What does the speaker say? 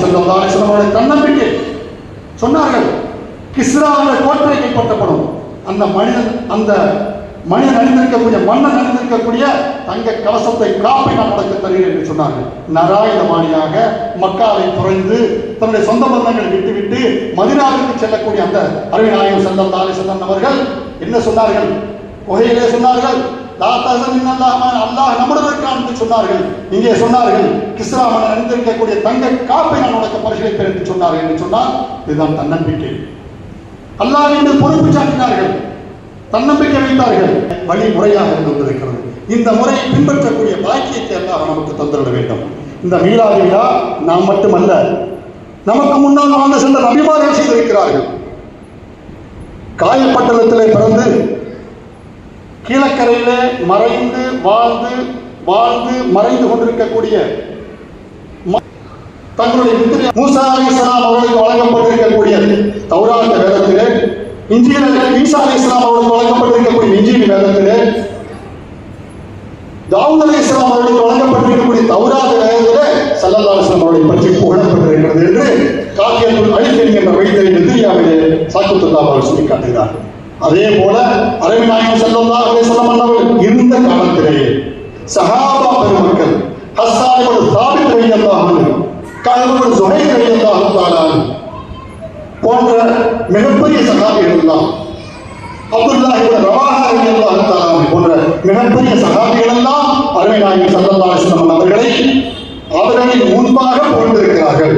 ஸல்லல்லாஹு அலைஹி வஸல்லம் அவருடைய தன்னம்பிக்கை சொன்னார்கள். கிஸ்ராவுடைய கோட்டை கைப்பற்றப்படும். அந்த மனிதன் அணிந்திருக்கக்கூடிய மன்னன் அணிந்திருக்கக்கூடிய தங்க கவசத்தை காப்பை நான் உனக்கு தருகிறேன் என்று சொன்னார்கள். நராயுதமானியாக மக்காவை துறைந்து தன்னுடைய சொந்த பந்தங்களை விட்டுவிட்டு மதீனாவிற்கு செல்லக்கூடிய அந்த அருமை நாயகம் ஸல்லல்லாஹு அலைஹி வஸல்லம் அவர்கள் என்ன சொன்னார்கள்? குகையிலே சொன்னார்கள், அல்லாஹ் நம்முடன் இருக்கான் என்று சொன்னார்கள். இங்கே சொன்னார்கள், கிஸ்ரா மன்னன் அணிந்திருக்கக்கூடிய தங்க காப்பை நான் உனக்கு பரிசீலிப்பேன் என்று சொன்னார்கள். என்று சொன்னால் இதுதான் தன்னம்பிக்கை. அல்லாஹ் என்று பொறுப்பு சாட்டினார்கள், தன்னம்பிக்கை வைத்தார்கள். வழிமுறையாக இருந்து வந்திருக்கிறது. இந்த முறையை பின்பற்றக்கூடிய பாக்கியத்தை அல்லாஹ் நமக்கு தந்துவிட வேண்டும். இந்த மீலாது விழா நாம் மட்டுமல்ல, நமக்கு முன்னால் வாழ்ந்து சென்ற நபிமார்கள் செய்திருக்கிறார்கள். காயப்பட்டணத்திலே பிறந்து கீழக்கரையிலே மறைந்து வாழ்ந்து மறைந்து கொண்டிருக்கக்கூடிய தங்களுடைய மூசா அலைஹிஸ்ஸலாம் அவர்களுக்கு வழங்கப்பட்டிருக்கக்கூடிய தௌராத் வேதத்திலே, ஈசா அலைஹிஸ்ஸலாம் அவர்களுக்கு வழங்கப்பட்டிருக்கக்கூடிய இன்ஜீல் வேதத்திலே, தாவூத் அலைஹிஸ்ஸலாம் அவர்களுக்கு வழங்கப்பட்டிருக்கக்கூடிய தௌராத் வேதத்திலே ஸல்லல்லாஹு அலைஹி வஸல்லம் அவர்களை பற்றி புகழப்பட்டிருக்கிறது என்று காத்தியத்துல் அலிஃபின் என்ற வைத்திய நிதியாவிலே சாக்குத்துல்லாஹ் அவர்கள் சொல்லி காட்டுகிறார்கள். அதே போல அருமை நாயகம் ஸல்லல்லாஹு அலைஹி வஸல்லம் அவர்கள் இருந்த காலத்திலேயே சஹாபா பெருமக்கள் ஹஸ்ஸான் இப்னு சாபித் ரலியல்லாஹு அன்ஹு, கஅப் இப்னு ஸுஹைர் ரலியல்லாஹு தஆலா போன்ற மிகப்பெரிய சஹாபிகள் எல்லாம், அப்துல்லாஹ் இப்னு ரவாஹா ரலியல்லாஹு தஆலா போன்ற மிகப்பெரிய சஹாபிகள் எல்லாம் அருமை நாயகம் ஸல்லல்லாஹு அலைஹி வஸல்லம் அவர்களை அவர்களின் முன்பாக புகழ்ந்திருக்கிறார்கள்.